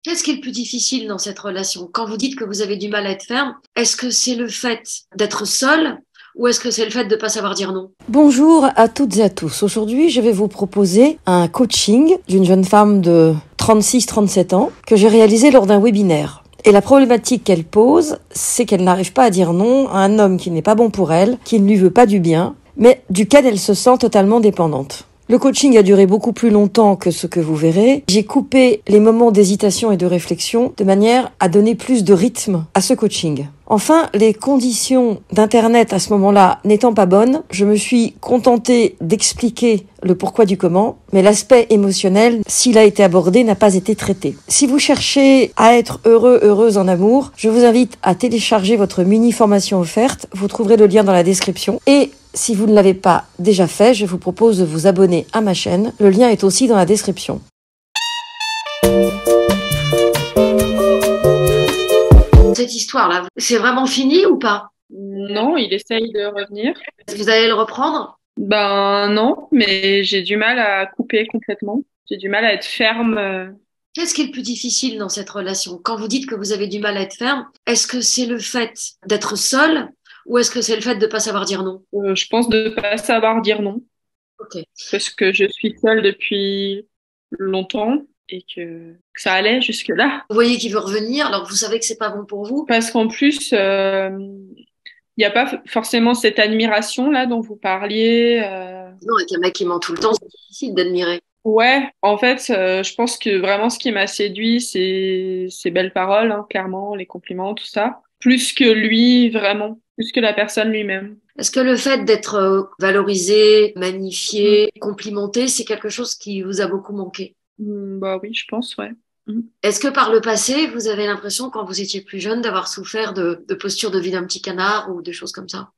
Qu'est-ce qui est le plus difficile dans cette relation? Quand vous dites que vous avez du mal à être ferme, est-ce que c'est le fait d'être seul ou est-ce que c'est le fait de ne pas savoir dire non? Bonjour à toutes et à tous. Aujourd'hui, je vais vous proposer un coaching d'une jeune femme de 36-37 ans que j'ai réalisé lors d'un webinaire. Et la problématique qu'elle pose, c'est qu'elle n'arrive pas à dire non à un homme qui n'est pas bon pour elle, qui ne lui veut pas du bien, mais duquel elle se sent totalement dépendante. Le coaching a duré beaucoup plus longtemps que ce que vous verrez. J'ai coupé les moments d'hésitation et de réflexion de manière à donner plus de rythme à ce coaching. Enfin, les conditions d'Internet à ce moment-là n'étant pas bonnes, je me suis contentée d'expliquer le pourquoi du comment, mais l'aspect émotionnel, s'il a été abordé, n'a pas été traité. Si vous cherchez à être heureux, heureuse en amour, je vous invite à télécharger votre mini-formation offerte. Vous trouverez le lien dans la description. Et si vous ne l'avez pas déjà fait, je vous propose de vous abonner à ma chaîne. Le lien est aussi dans la description. Cette histoire-là, c'est vraiment fini ou pas? Non, il essaye de revenir. Vous allez le reprendre? Ben non, mais j'ai du mal à couper complètement. J'ai du mal à être ferme. Qu'est-ce qui est le plus difficile dans cette relation? Quand vous dites que vous avez du mal à être ferme, est-ce que c'est le fait d'être seul ou est-ce que c'est le fait de ne pas savoir dire non? Je pense de pas savoir dire non Ok. parce que je suis seule depuis longtemps et que ça allait jusque-là. Vous voyez qu'il veut revenir, alors que vous savez que c'est pas bon pour vous. Parce qu'en plus, il n'y a pas forcément cette admiration là dont vous parliez. Non, avec un mec qui ment tout le temps, c'est difficile d'admirer. Ouais, en fait, je pense que vraiment ce qui m'a séduit, c'est ses belles paroles, hein, clairement, les compliments, tout ça. Plus que lui, vraiment, plus que la personne lui-même. Est-ce que le fait d'être valorisé, Mm. magnifié, complimenté, c'est quelque chose qui vous a beaucoup manqué? Bah oui, je pense, ouais. Mm. Est-ce que par le passé, vous avez l'impression, quand vous étiez plus jeune, d'avoir souffert de posture de vilain petit canard ou de choses comme ça?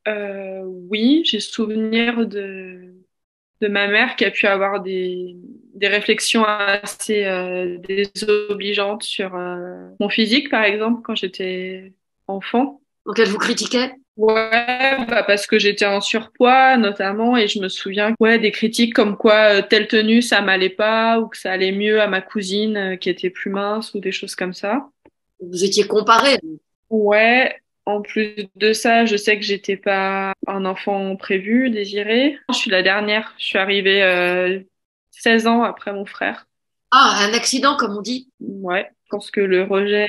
Oui, j'ai souvenir de ma mère qui a pu avoir des réflexions assez désobligeantes sur mon physique, par exemple, quand j'étais enfant. Donc elle vous critiquait? Ouais, bah parce que j'étais en surpoids notamment et je me souviens ouais des critiques comme quoi telle tenue ça m'allait pas ou que ça allait mieux à ma cousine qui était plus mince ou des choses comme ça. Vous étiez comparé. Ouais, en plus de ça, je sais que j'étais pas un enfant prévu, désiré. Je suis la dernière, je suis arrivée 16 ans après mon frère. Ah, un accident, comme on dit. Ouais, je pense que le rejet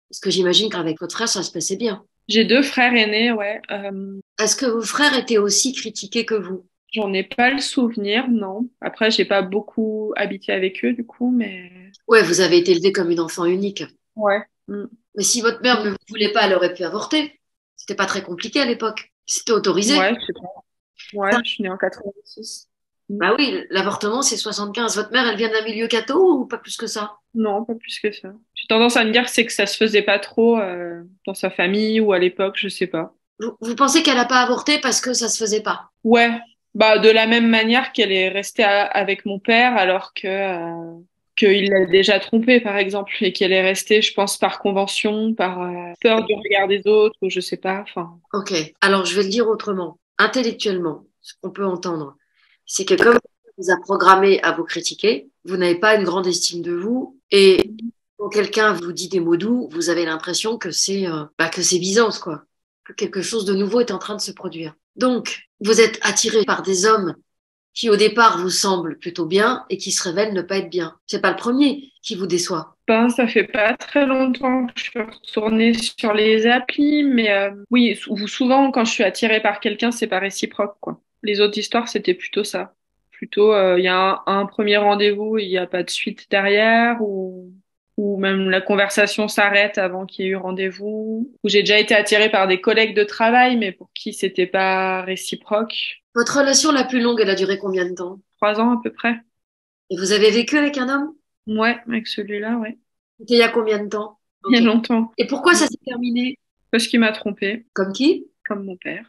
Parce que j'imagine qu'avec votre frère, ça se passait bien. J'ai deux frères aînés, ouais. Est-ce que vos frères étaient aussi critiqués que vous? J'en ai pas le souvenir, non. Après, j'ai pas beaucoup habité avec eux, du coup, mais Ouais, vous avez été élevée comme une enfant unique. ouais. Mm. Mais si votre mère ne voulait pas, elle aurait pu avorter. C'était pas très compliqué à l'époque. C'était autorisé. Ouais, je sais pas. Ouais, je suis née en 86. Mm. Bah oui, l'avortement, c'est 75. Votre mère, elle vient d'un milieu catho ou pas plus que ça? Non, pas plus que ça. J'ai tendance à me dire que c'est que ça se faisait pas trop dans sa famille ou à l'époque, je sais pas. Vous pensez qu'elle a pas avorté parce que ça se faisait pas? Ouais, bah de la même manière qu'elle est restée avec mon père alors que qu'il l'a déjà trompée par exemple et qu'elle est restée, je pense, par convention, par peur du regard des autres ou je sais pas. Enfin, Ok. Alors, je vais le dire autrement. Intellectuellement, ce qu'on peut entendre, c'est que comme on vous a programmé à vous critiquer, vous n'avez pas une grande estime de vous et quand quelqu'un vous dit des mots doux, vous avez l'impression que c'est Byzance, quoi. Que quelque chose de nouveau est en train de se produire. Donc, vous êtes attiré par des hommes qui, au départ, vous semblent plutôt bien et qui se révèlent ne pas être bien. C'est pas le premier qui vous déçoit. ben, ça fait pas très longtemps que je suis retournée sur les applis, mais oui, souvent quand je suis attirée par quelqu'un, c'est pas réciproque, quoi. Les autres histoires, c'était plutôt ça. Plutôt, il y a un premier rendez-vous, il n'y a pas de suite derrière, ou même la conversation s'arrête avant qu'il y ait eu rendez-vous. Ou j'ai déjà été attirée par des collègues de travail, mais pour qui c'était pas réciproque. Votre relation la plus longue, elle a duré combien de temps? 3 ans à peu près. Et vous avez vécu avec un homme? Ouais, avec celui-là, ouais. C'était il y a combien de temps? Il y a Ok. longtemps. Et pourquoi ça s'est terminé? Parce qu'il m'a trompée, Comme qui? comme mon père.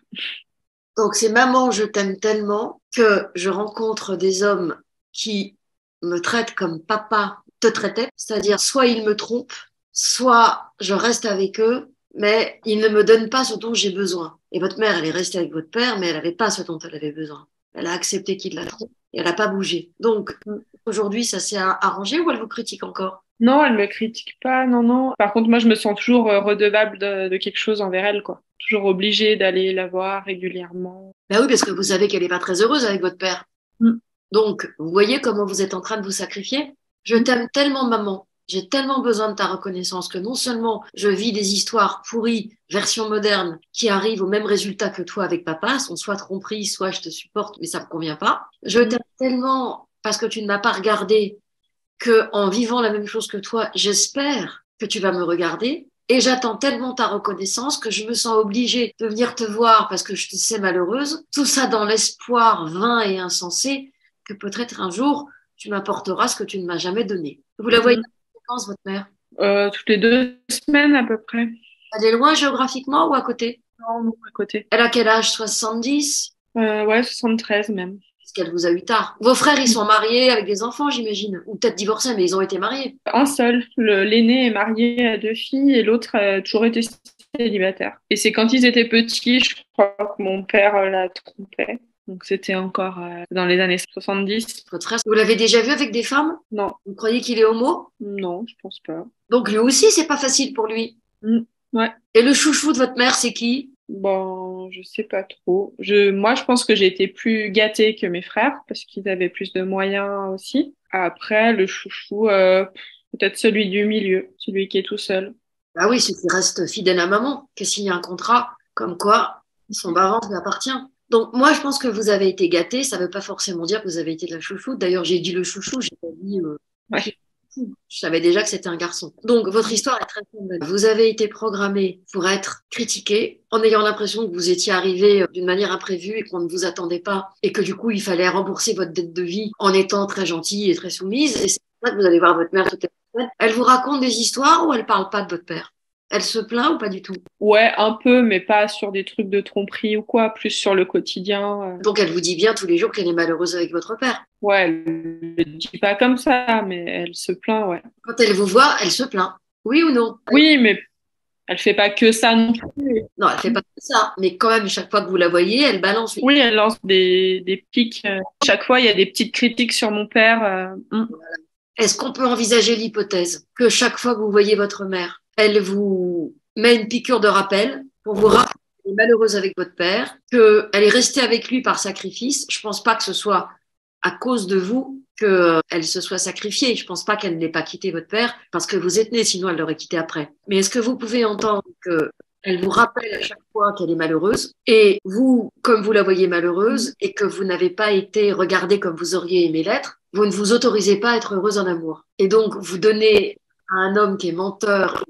Donc c'est maman, je t'aime tellement que je rencontre des hommes qui me traitent comme papa te traitait, c'est-à-dire soit ils me trompent, soit je reste avec eux, mais ils ne me donnent pas ce dont j'ai besoin. Et votre mère, elle est restée avec votre père, mais elle n'avait pas ce dont elle avait besoin. Elle a accepté qu'il la trompe et elle n'a pas bougé. Donc aujourd'hui, ça s'est arrangé ou elle vous critique encore? Non, elle me critique pas, non, non. Par contre, moi, je me sens toujours redevable de quelque chose envers elle, quoi. Toujours obligée d'aller la voir régulièrement. Ben oui, parce que vous savez qu'elle n'est pas très heureuse avec votre père. Mm. Donc, vous voyez comment vous êtes en train de vous sacrifier? Je t'aime tellement, maman. J'ai tellement besoin de ta reconnaissance que non seulement je vis des histoires pourries, version moderne, qui arrivent au même résultat que toi avec papa, sont soit tromperies, soit je te supporte, mais ça me convient pas. Je t'aime tellement parce que tu ne m'as pas regardé que en vivant la même chose que toi, j'espère que tu vas me regarder. Et j'attends tellement ta reconnaissance que je me sens obligée de venir te voir parce que je te sais malheureuse. Tout ça dans l'espoir vain et insensé que peut-être un jour, tu m'apporteras ce que tu ne m'as jamais donné. Vous la voyez Mm. en vacances, votre mère? Toutes les 2 semaines à peu près. Elle est loin géographiquement ou à côté? Non, non, à côté. Elle a quel âge? 70? Ouais, 73 même. Parce qu'elle vous a eu tard. Vos frères, ils sont mariés avec des enfants, j'imagine. Ou peut-être divorcés, mais ils ont été mariés. Un seul. L'aîné est marié à 2 filles et l'autre a toujours été célibataire. Et c'est quand ils étaient petits, je crois que mon père la trompait. Donc c'était encore dans les années 70. Votre frère, vous l'avez déjà vu avec des femmes? Non, Vous croyez qu'il est homo? non, je pense pas. Donc lui aussi, c'est pas facile pour lui. Mm. Ouais. Et le chouchou de votre mère, c'est qui? Bon, je sais pas trop. Moi, je pense que j'ai été plus gâtée que mes frères parce qu'ils avaient plus de moyens aussi. Après, le chouchou, peut-être celui du milieu, celui qui est tout seul. Bah oui, ceux qui restent fidèles à maman, qui a signé un contrat, comme quoi son parent lui appartient. Donc moi, je pense que vous avez été gâtés. Ça ne veut pas forcément dire que vous avez été de la chouchou. D'ailleurs, j'ai dit le chouchou, j'ai pas dit Ouais. je savais déjà que c'était un garçon. Donc votre histoire est très simple. Vous avez été programmé pour être critiqué en ayant l'impression que vous étiez arrivé d'une manière imprévue et qu'on ne vous attendait pas et que du coup, il fallait rembourser votre dette de vie en étant très gentille et très soumise. Et c'est pour ça que vous allez voir votre mère toute la semaine. Elle vous raconte des histoires ou elle parle pas de votre père? Elle se plaint ou pas du tout? Ouais, un peu, mais pas sur des trucs de tromperie ou quoi, plus sur le quotidien. Donc elle vous dit bien tous les jours qu'elle est malheureuse avec votre père. Ouais, elle le dit pas comme ça, mais elle se plaint, ouais. Quand elle vous voit, elle se plaint. Oui ou non? Oui, mais elle fait pas que ça non plus. Non, elle fait pas ça. Mais quand même, chaque fois que vous la voyez, elle balance. Oui, elle lance des pics. Chaque fois, il y a des petites critiques sur mon père. Est-ce qu'on peut envisager l'hypothèse que chaque fois que vous voyez votre mère, elle vous met une piqûre de rappel pour vous rappeler qu'elle est malheureuse avec votre père, qu'elle est restée avec lui par sacrifice? Je pense pas que ce soit à cause de vous qu'elle se soit sacrifiée. Je pense pas qu'elle n'ait pas quitté votre père parce que vous êtes né, sinon elle l'aurait quitté après. Mais est-ce que vous pouvez entendre que elle vous rappelle à chaque fois qu'elle est malheureuse et vous, comme vous la voyez malheureuse et que vous n'avez pas été regardée comme vous auriez aimé l'être, vous ne vous autorisez pas à être heureuse en amour. Et donc, vous donnez à un homme qui est menteur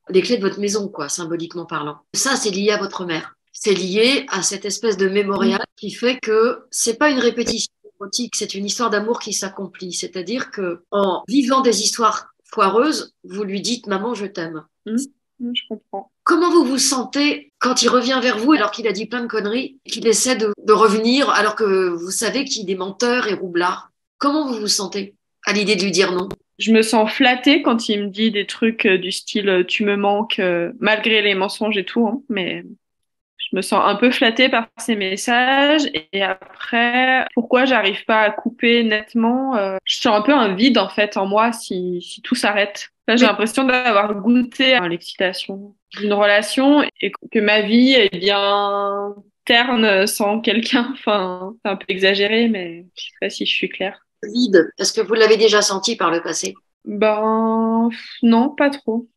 les clés de votre maison, quoi, symboliquement parlant. Ça, c'est lié à votre mère. C'est lié à cette espèce de mémorial qui fait que c'est pas une répétition érotique, c'est une histoire d'amour qui s'accomplit. C'est-à-dire que en vivant des histoires foireuses, vous lui dites, maman, je t'aime. Je comprends. Comment vous vous sentez quand il revient vers vous alors qu'il a dit plein de conneries, qu'il essaie de revenir alors que vous savez qu'il est menteur et roublard? Comment vous vous sentez à l'idée de lui dire non? Je me sens flattée quand il me dit des trucs du style tu me manques, malgré les mensonges et tout, hein, mais je me sens un peu flattée par ces messages. Et après, pourquoi j'arrive pas à couper nettement je sens un peu un vide en fait en moi si tout s'arrête. Là, j'ai l'impression d'avoir goûté à l'excitation d'une relation et que ma vie est bien terne sans quelqu'un. Enfin, c'est un peu exagéré, mais je sais pas si je suis claire. Vide, est-ce que vous l'avez déjà senti par le passé? Ben, non, pas trop.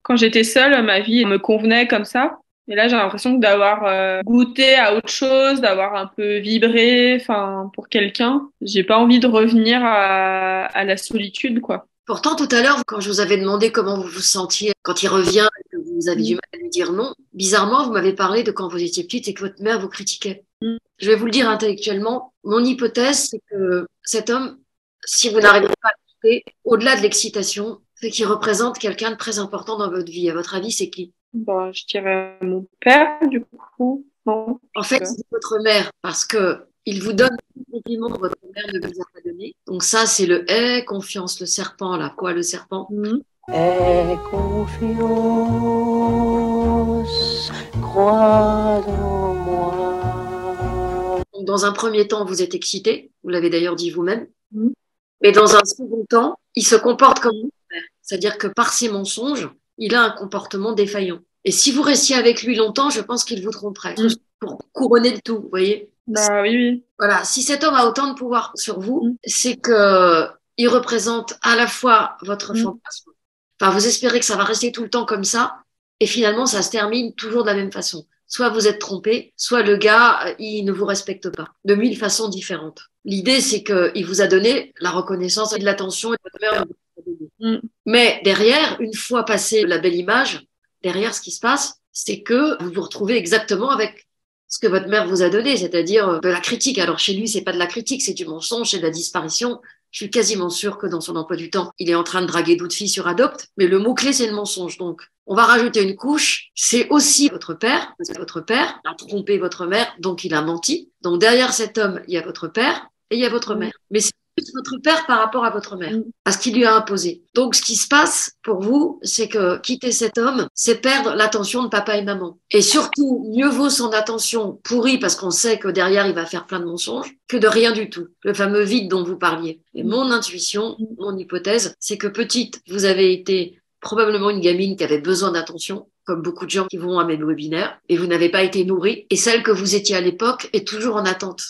Quand j'étais seule, ma vie me convenait comme ça. Et là, j'ai l'impression d'avoir goûté à autre chose, d'avoir un peu vibré, enfin, pour quelqu'un. J'ai pas envie de revenir à la solitude, quoi. Pourtant, tout à l'heure, quand je vous avais demandé comment vous vous sentiez quand il revient et que vous avez du mal à lui dire non, bizarrement, vous m'avez parlé de quand vous étiez petite et que votre mère vous critiquait. Je vais vous le dire intellectuellement. Mon hypothèse, c'est que cet homme, si vous n'arrivez pas à l'écouter, au-delà de l'excitation, c'est qu'il représente quelqu'un de très important dans votre vie. À votre avis, c'est qui? Bon, je dirais mon père, du coup. Non. En fait, c'est votre mère, parce que il vous donne un compliment que votre mère ne vous a pas donné. Donc ça, c'est le aie confiance, le serpent, là. Quoi, le serpent? Aie confiance, crois en moi. Donc, dans un premier temps, vous êtes excité. Vous l'avez d'ailleurs dit vous-même. Mais dans un second temps, il se comporte comme vous. C'est-à-dire que par ses mensonges, il a un comportement défaillant. Et si vous restiez avec lui longtemps, je pense qu'il vous tromperait. Pour couronner le tout, vous voyez? Bah oui, oui. Voilà. Si cet homme a autant de pouvoir sur vous, c'est que il représente à la fois votre fantasme. Enfin, vous espérez que ça va rester tout le temps comme ça. Et finalement, ça se termine toujours de la même façon. Soit vous êtes trompé, soit le gars, il ne vous respecte pas. De 1000 façons différentes. L'idée, c'est qu'il vous a donné la reconnaissance et de l'attention et de votre mère. Mais derrière, une fois passé la belle image, derrière, ce qui se passe, c'est que vous vous retrouvez exactement avec ce que votre mère vous a donné, c'est-à-dire de la critique. Alors chez lui, c'est pas de la critique, c'est du mensonge, c'est de la disparition. Je suis quasiment sûre que dans son emploi du temps, il est en train de draguer d'autres filles sur Adopt, mais le mot-clé, c'est le mensonge. Donc, on va rajouter une couche. C'est aussi votre père, parce que votre père a trompé votre mère, donc il a menti. Donc, derrière cet homme, il y a votre père et il y a votre mère. Mais c'est plus votre père par rapport à votre mère, parce qu'il lui a imposé. Donc, ce qui se passe pour vous, c'est que quitter cet homme, c'est perdre l'attention de papa et maman. Et surtout, mieux vaut son attention pourrie, parce qu'on sait que derrière, il va faire plein de mensonges, que de rien du tout. Le fameux vide dont vous parliez. Et mon intuition, mon hypothèse, c'est que petite, vous avez été probablement une gamine qui avait besoin d'attention, comme beaucoup de gens qui vont à mes webinaires, et vous n'avez pas été nourrie. Et celle que vous étiez à l'époque est toujours en attente.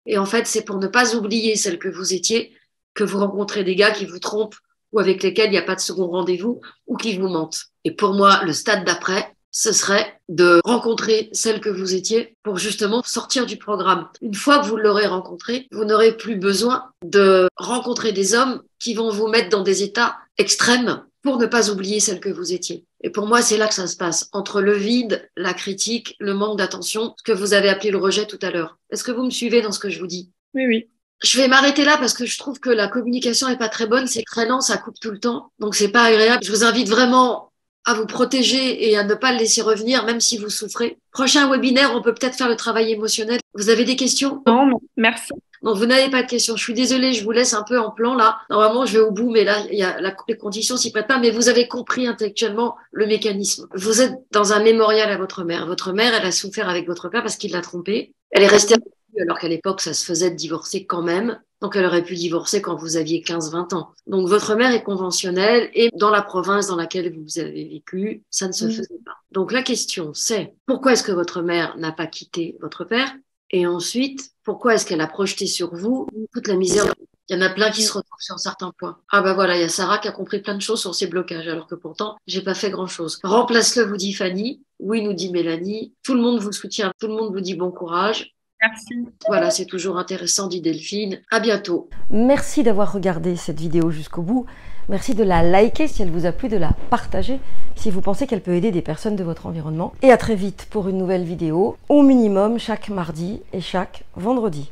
Et en fait, c'est pour ne pas oublier celle que vous étiez que vous rencontrez des gars qui vous trompent ou avec lesquels il n'y a pas de second rendez-vous ou qui vous mentent. Et pour moi, le stade d'après, ce serait de rencontrer celle que vous étiez pour justement sortir du programme. Une fois que vous l'aurez rencontré, vous n'aurez plus besoin de rencontrer des hommes qui vont vous mettre dans des états extrêmes pour ne pas oublier celle que vous étiez. Et pour moi, c'est là que ça se passe, entre le vide, la critique, le manque d'attention, ce que vous avez appelé le rejet tout à l'heure. Est-ce que vous me suivez dans ce que je vous dis? Oui, oui. Je vais m'arrêter là parce que je trouve que la communication est pas très bonne, c'est très lent, ça coupe tout le temps, donc c'est pas agréable. Je vous invite vraiment à vous protéger et à ne pas le laisser revenir, même si vous souffrez. Prochain webinaire, on peut peut-être faire le travail émotionnel. Vous avez des questions? Non, non, merci. Non, vous n'avez pas de questions. Je suis désolée, je vous laisse un peu en plan là. Normalement, je vais au bout, mais là, les conditions s'y prêtent pas. Mais vous avez compris intellectuellement le mécanisme. Vous êtes dans un mémorial à votre mère. Votre mère, elle a souffert avec votre père parce qu'il l'a trompée. Elle est restée avec lui alors qu'à l'époque, ça se faisait de divorcer quand même. Donc, elle aurait pu divorcer quand vous aviez 15-20 ans. Donc, votre mère est conventionnelle et dans la province dans laquelle vous avez vécu, ça ne se faisait pas. Donc, la question, c'est pourquoi est-ce que votre mère n'a pas quitté votre père? Et ensuite, pourquoi est-ce qu'elle a projeté sur vous toute la misère? Il y en a plein qui se retrouvent sur certains points. Ah bah voilà, il y a Sarah qui a compris plein de choses sur ses blocages, alors que pourtant, j'ai pas fait grand-chose. Remplace-le, vous dit Fanny. Oui, nous dit Mélanie. Tout le monde vous soutient, tout le monde vous dit bon courage. Merci. Voilà, c'est toujours intéressant, dit Delphine. À bientôt. Merci d'avoir regardé cette vidéo jusqu'au bout. Merci de la liker si elle vous a plu, de la partager si vous pensez qu'elle peut aider des personnes de votre environnement. Et à très vite pour une nouvelle vidéo, au minimum chaque mardi et chaque vendredi.